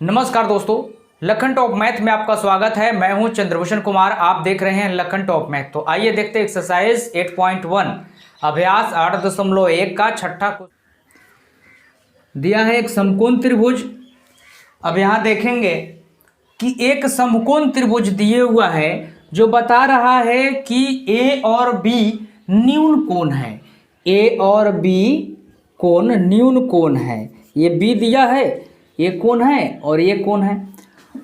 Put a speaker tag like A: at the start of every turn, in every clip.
A: नमस्कार दोस्तों, Lakhan top math में आपका स्वागत है। मैं हूं चंद्रभूषण कुमार, आप देख रहे हैं लखन टॉप मैथ। तो आइए देखते हैं एक्सरसाइज 8.1 अभ्यास 8.1 का छठा दिया है। एक समकोण त्रिभुज। अब यहां देखेंगे कि एक समकोण त्रिभुज दिए हुआ है जो बता रहा है कि ए और बी न्यून कोण है। ए और बी कोण न्यून कोण है। ये बी दिया है, ये कोण है और ये कोण है,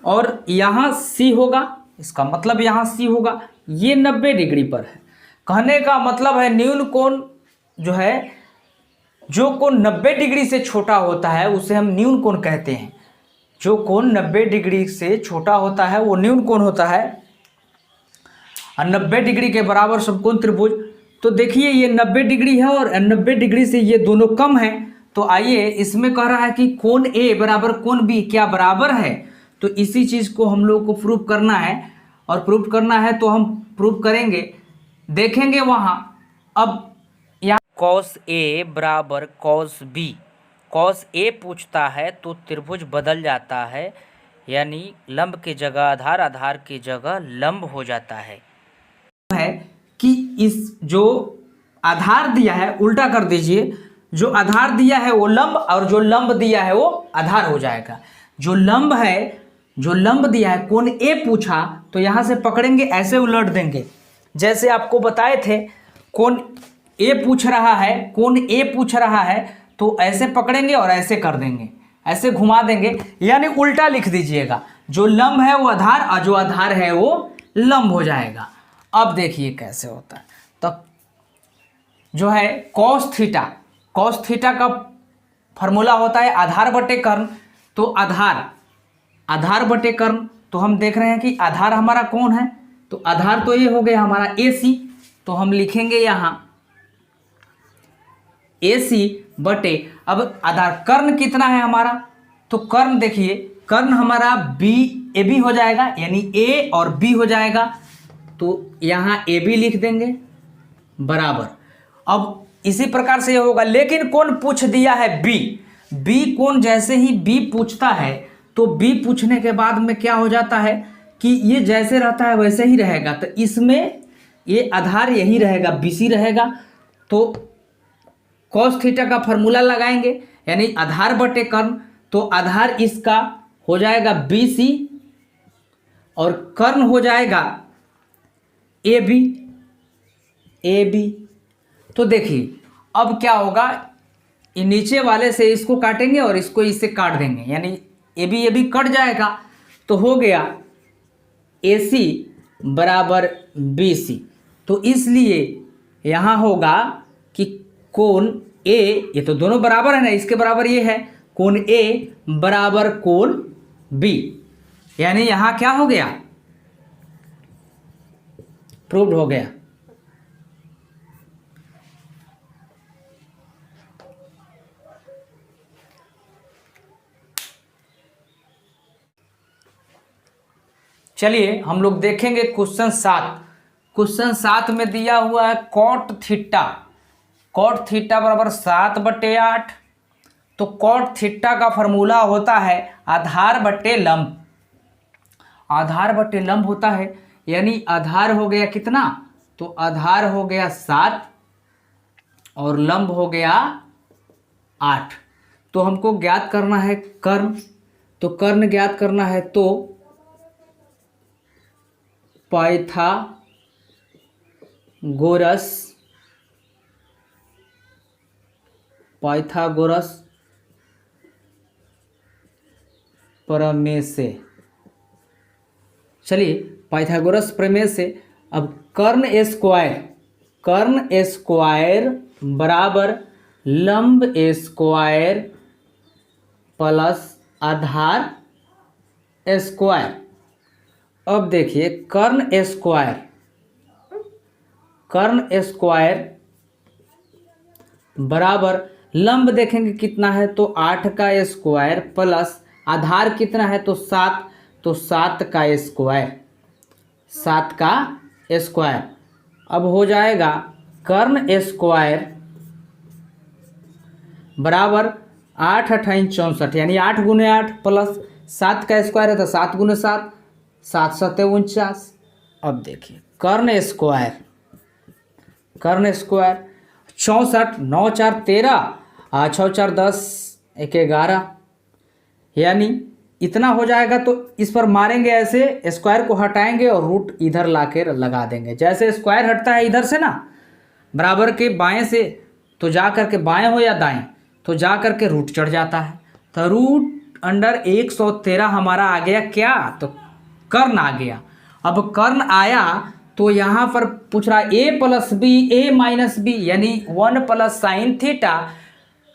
A: और यहाँ सी होगा। इसका मतलब यहाँ सी होगा। ये 90 डिग्री पर है। कहने का मतलब है न्यून कोण जो है, जो कोण 90 डिग्री से छोटा होता है उसे हम न्यून कोण कहते हैं। जो कोण 90 डिग्री से छोटा होता है वो न्यून कोण होता है। और 90 डिग्री के बराबर समकोण त्रिभुज। तो देखिए ये 90 डिग्री है और 90 डिग्री से ये दोनों कम है। तो आइए, इसमें कह रहा है कि कोण ए बराबर कोण बी क्या बराबर है। तो इसी चीज़ को हम लोग को प्रूव करना है, और प्रूव करना है तो हम प्रूव करेंगे, देखेंगे वहाँ। अब यहाँ कॉस ए बराबर कॉस बी, कॉस ए पूछता है तो त्रिभुज बदल जाता है, यानी लंब की जगह आधार, आधार की जगह लंब हो जाता है कि इस जो आधार दिया है उल्टा कर दीजिए। जो आधार दिया है वो लंब, और जो लंब दिया है वो आधार हो जाएगा। जो लंब है, जो लंब दिया है, कोण ए पूछा तो यहाँ से पकड़ेंगे, ऐसे उलट देंगे जैसे आपको बताए थे। कोण ए पूछ रहा है, कोण ए पूछ रहा है तो ऐसे पकड़ेंगे और ऐसे कर देंगे, ऐसे घुमा देंगे, यानी उल्टा लिख दीजिएगा। जो लंब है वो आधार और जो आधार है वो लंब हो जाएगा। अब देखिए कैसे होता है। तो जो है कॉस थीटा, कॉस थीटा का फॉर्मूला होता है आधार बटे कर्ण। तो आधार, आधार बटे कर्ण, तो हम देख रहे हैं कि आधार हमारा कौन है, तो आधार तो ये हो गया हमारा ए सी। तो हम लिखेंगे यहाँ ए सी बटे, अब आधार कर्ण कितना है हमारा, तो कर्ण देखिए, कर्ण हमारा बी ए बी हो जाएगा, यानी ए और बी हो जाएगा। तो यहाँ ए बी लिख देंगे बराबर। अब इसी प्रकार से ये होगा, लेकिन कौन पूछ दिया है बी। बी कोण जैसे ही बी पूछता है तो बी पूछने के बाद में क्या हो जाता है कि ये जैसे रहता है वैसे ही रहेगा। तो इसमें ये आधार यही रहेगा, बीसी रहेगा। तो कॉस थीटा का फॉर्मूला लगाएंगे, यानी आधार बटे कर्ण। तो आधार इसका हो जाएगा बीसी और कर्ण हो जाएगा ए बी, ए बी। तो देखिए अब क्या होगा, ये नीचे वाले से इसको काटेंगे और इसको इससे काट देंगे, यानी ए बी कट जाएगा। तो हो गया ए सी बराबर बी सी। तो इसलिए यहाँ होगा कि कोण ए, ये तो दोनों बराबर है ना, इसके बराबर ये है, कोण ए बराबर कोण बी, यानी यहाँ क्या हो गया, प्रूव्ड हो गया। चलिए हम लोग देखेंगे क्वेश्चन 7। क्वेश्चन 7 में दिया हुआ है कॉट थीटा, कॉट थीटा बराबर 7/8। तो कॉट थीटा का फॉर्मूला होता है आधार बटे लंब, आधार बटे लंब होता है, यानी आधार हो गया कितना, तो आधार हो गया 7 और लंब हो गया 8। तो हमको ज्ञात करना है कर्ण। तो कर्ण ज्ञात करना है तो पाइथागोरस प्रमेय से, चलिए पाइथागोरस प्रमेय से। अब कर्ण स्क्वायर, कर्ण स्क्वायर बराबर लंब स्क्वायर प्लस आधार स्क्वायर। अब देखिए कर्ण स्क्वायर, कर्ण स्क्वायर बराबर लंब देखेंगे कितना है, तो 8 का स्क्वायर प्लस आधार कितना है, तो 7, तो 7 का स्क्वायर, 7 का स्क्वायर। अब हो जाएगा कर्ण स्क्वायर बराबर 8 × 8 = 64, यानी 8 × 8 प्लस 7 का स्क्वायर है तो 7 गुने 7, 7 सत्ते 49। अब देखिए कर्ण स्क्वायर 64, 9 4 13, 6 4 10, 1 11, यानी इतना हो जाएगा। तो इस पर मारेंगे ऐसे, स्क्वायर को हटाएंगे और रूट इधर लाके लगा देंगे। जैसे स्क्वायर हटता है इधर से ना, बराबर के बाएं से, तो जा करके बाएं हो या दाएं, तो जा करके रूट चढ़ जाता है। तो रूट अंडर 113 हमारा आ गया क्या, तो कर्ण आ गया। अब कर्ण आया तो यहाँ पर पूछ रहा ए प्लस बी, ए माइनस बी, यानी 1 प्लस साइन थीटा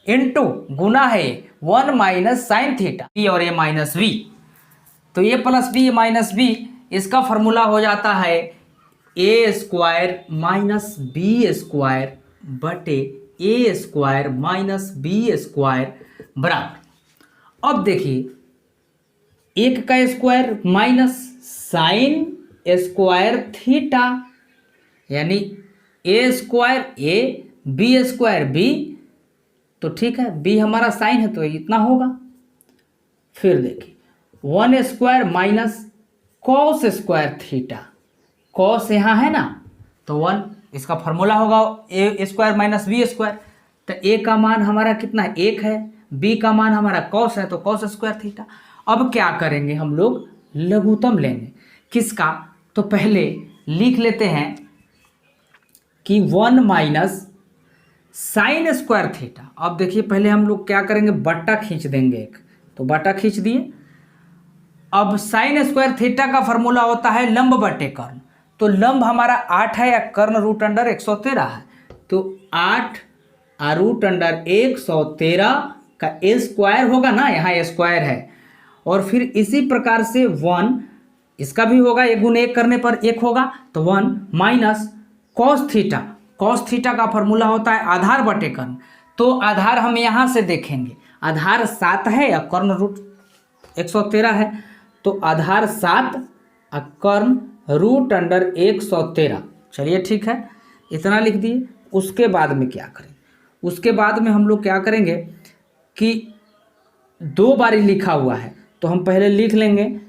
A: इंटू गुना है 1 माइनस साइन थीटा, बी और ए माइनस बी। तो ए प्लस बी माइनस बी, इसका फॉर्मूला हो जाता है ए स्क्वायर माइनस बी स्क्वायर बटे ए स्क्वायर माइनस बी स्क्वायर बराबर। अब देखिए 1 का square minus sine square theta, यानी ए स्क्वायर ए, बी स्क्वायर बी, तो ठीक है बी हमारा साइन है तो इतना होगा। फिर देखिए 1 square minus cos square theta, cos यहाँ है ना तो 1, इसका फॉर्मूला होगा ए स्क्वायर माइनस बी स्क्वायर। तो ए का मान हमारा कितना है, 1 है, बी का मान हमारा कॉस है तो कॉस स्क्वायर थीटा। अब क्या करेंगे हम लोग, लघुत्तम लेंगे किसका, तो पहले लिख लेते हैं कि 1 माइनस साइन स्क्वायर थीटा। अब देखिए पहले हम लोग क्या करेंगे, बट्टा खींच देंगे एक, तो बट्टा खींच दिए। अब साइन स्क्वायर थीटा का फॉर्मूला होता है लंब बटे कर्ण, तो लंब हमारा 8 है या कर्ण रूट अंडर 113 है, तो 8 रूट अंडर 113 का ए स्क्वायर होगा ना, यहाँ स्क्वायर है। और फिर इसी प्रकार से 1 इसका भी होगा, 1 गुने 1 करने पर 1 होगा, तो 1 minus cos theta, cos theta का फॉर्मूला होता है आधार बटे कर्ण। तो आधार हम यहाँ से देखेंगे, आधार 7 है या कर्ण रूट 113 है, तो आधार 7 कर्ण रूट अंडर 113। चलिए ठीक है, इतना लिख दिए। उसके बाद में क्या करें, उसके बाद में हम लोग क्या करेंगे कि 2 बारी लिखा हुआ है, तो हम पहले लिख लेंगे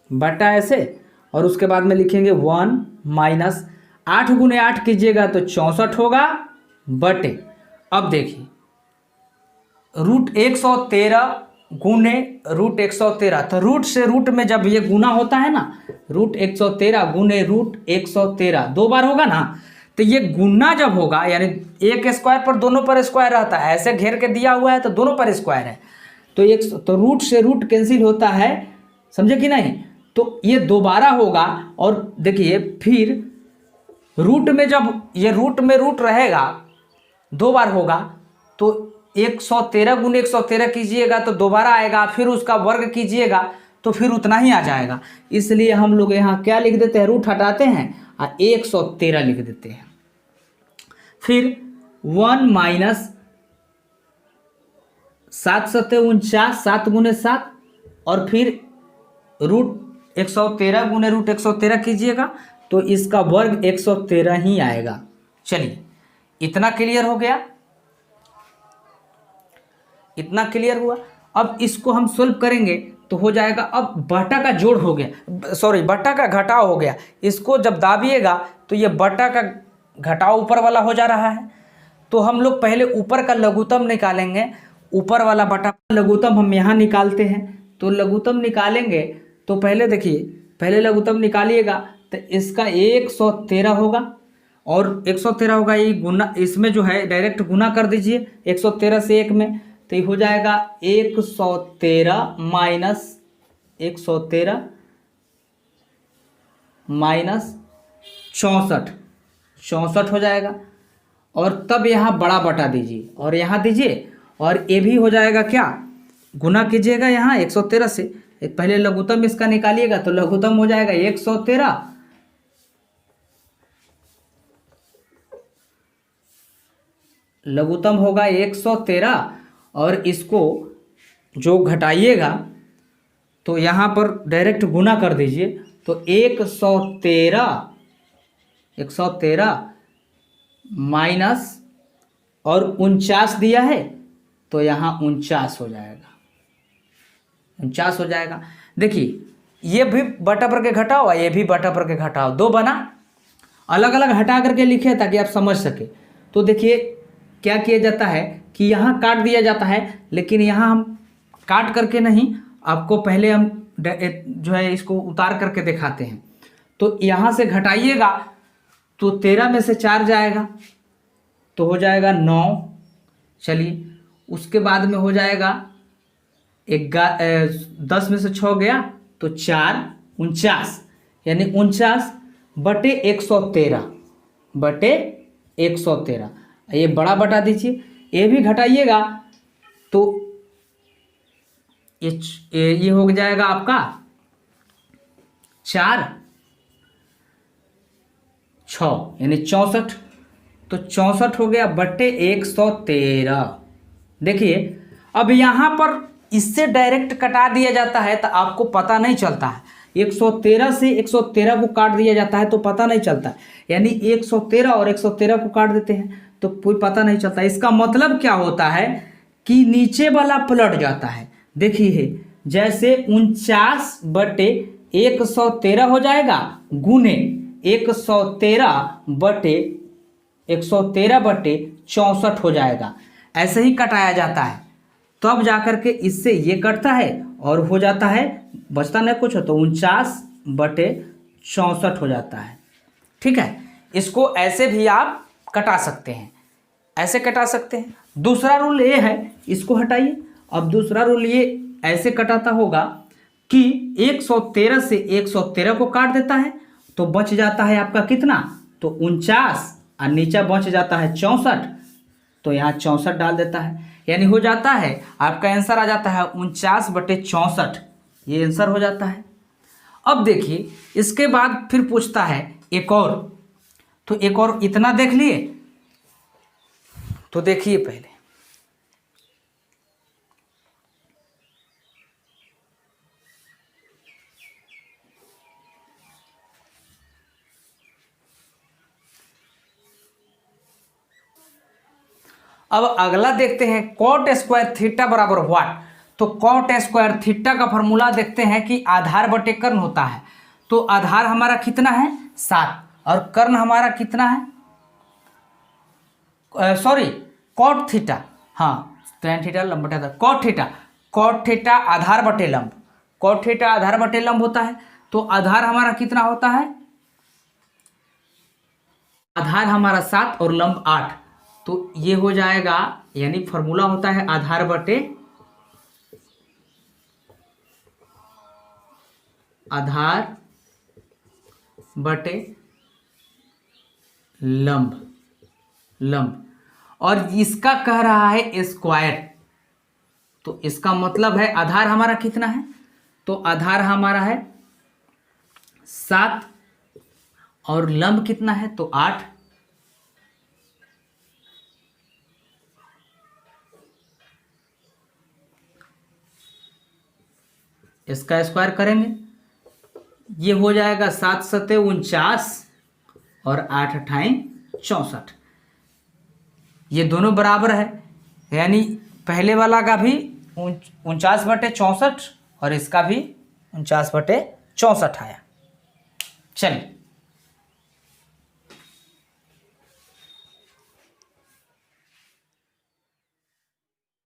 A: बटा ऐसे, और उसके बाद में लिखेंगे 1 माइनस 8 गुने 8 कीजिएगा तो 64 होगा बटे। अब देखिए रूट 113 गुने रूट 113, तो रूट से रूट में जब ये गुना होता है ना, रूट 113 गुने रूट 113 2 बार होगा ना, तो ये गुना जब होगा, यानी एक स्क्वायर पर दोनों पर स्क्वायर रहता है, ऐसे घेर के दिया हुआ है तो दोनों पर स्क्वायर है, तो एक तो रूट से रूट कैंसिल होता है, समझे कि नहीं। तो ये दोबारा होगा। और देखिए फिर रूट में जब ये रूट में रूट रहेगा 2 बार होगा, तो 113 गुने 113 कीजिएगा तो दोबारा आएगा, फिर उसका वर्ग कीजिएगा तो फिर उतना ही आ जाएगा। इसलिए हम लोग यहाँ क्या लिख देते हैं, रूट हटाते हैं और 113 लिख देते हैं। फिर 1 माइनस 7 सत्ते 49, 7 गुने 7, और फिर रूट 113 गुने रूट 113 कीजिएगा तो इसका वर्ग 113 ही आएगा। चलिए इतना क्लियर हो गया, इतना क्लियर हुआ। अब इसको हम सोल्व करेंगे तो हो जाएगा, अब बटा का जोड़ हो गया, सॉरी बटा का घटाव हो गया। इसको जब दाबिएगा तो ये बटा का घटाव ऊपर वाला हो जा रहा है, तो हम लोग पहले ऊपर का लघुत्तम निकालेंगे। ऊपर वाला बटा लघुत्तम हम यहाँ निकालते हैं, तो लघुत्तम निकालेंगे तो पहले देखिए, पहले लघुत्तम निकालिएगा तो इसका 113 होगा, और 113 होगा, ये गुना इसमें जो है डायरेक्ट गुना कर दीजिए 113 से 1 में, तो ये हो जाएगा 113 माइनस 113 माइनस 64 हो जाएगा। और तब यहाँ बड़ा बटा दीजिए और यहाँ दीजिए, और ये भी हो जाएगा क्या, गुना कीजिएगा यहाँ 113 से, पहले लघुत्तम इसका निकालिएगा तो लघुत्तम हो जाएगा 113 लघुत्तम होगा 113, और इसको जो घटाइएगा तो यहाँ पर डायरेक्ट गुना कर दीजिए, तो 113 माइनस और 49 दिया है तो यहाँ 49 हो जाएगा। 49 हो जाएगा। देखिए ये भी बटा पर के घटाओ और ये भी बटा पर के घटाओ, दो बना, अलग अलग हटा करके लिखे ताकि आप समझ सके। तो देखिए क्या किया जाता है कि यहाँ काट दिया जाता है, लेकिन यहाँ हम काट करके नहीं, आपको पहले हम जो है इसको उतार करके दिखाते हैं। तो यहाँ से घटाइएगा तो 13 में से 4 जाएगा तो हो जाएगा 9। चलिए उसके बाद में हो जाएगा 10 में से 6 गया तो 4, 49, यानी 49 बटे 113 बटे 113। ये बड़ा बटा दीजिए, ये भी घटाइएगा तो ये हो जाएगा आपका 4, 6 यानी 64। तो 64 हो गया बटे 113। देखिए अब यहाँ पर इससे डायरेक्ट कटा दिया जाता है तो आपको पता नहीं चलता है। 113 से 113 को काट दिया जाता है तो पता नहीं चलता, यानी 113 और 113 को काट देते हैं तो कोई पता नहीं चलता। इसका मतलब क्या होता है कि नीचे वाला पलट जाता है। देखिए जैसे 49 बटे 113 हो जाएगा गुने 113 बटे 64 हो जाएगा। ऐसे ही कटाया जाता है, तब तो जाकर के इससे ये कटता है और हो जाता है, बचता नहीं कुछ, तो 49 बटे 64 हो जाता है। ठीक है, इसको ऐसे भी आप कटा सकते हैं, ऐसे कटा सकते हैं। दूसरा रूल ये है, इसको हटाइए। अब दूसरा रूल ये ऐसे कटाता होगा कि 113 से 113 को काट देता है तो बच जाता है आपका कितना, तो 49 और नीचे बच जाता है 64, तो यहाँ 64 डाल देता है, यानी हो जाता है आपका आंसर आ जाता है 49 बटे 64। ये आंसर हो जाता है। अब देखिए इसके बाद फिर पूछता है एक और, तो एक और इतना देख लिए। तो देखिए पहले अब अगला देखते हैं कॉट स्क्वायर थीटा बराबर व्हाट। तो कॉट स्क्वायर थीटा का फॉर्मूला देखते हैं कि आधार बटे कर्ण होता है। तो आधार हमारा कितना है 7 और कर्ण हमारा कितना है, सॉरी कॉट थीटा, हाँ tan थीटा लंब बटे आधार, कॉट थीटा आधार बटे लंब, कॉट थीटा आधार बटे लंब होता है। तो आधार हमारा कितना होता है, आधार हमारा 7 और लंब 8, तो ये हो जाएगा, यानी फॉर्मूला होता है आधार बटे लंब, और इसका कह रहा है स्क्वायर, तो इसका मतलब है आधार हमारा कितना है, तो आधार हमारा है 7 और लंब कितना है, तो 8। इसका स्क्वायर करेंगे, ये हो जाएगा 7 सते 49 और 8 अठाई 64। ये दोनों बराबर है, यानी पहले वाला का भी 49 बटे 64 और इसका भी 49 बटे 64 आया। चलिए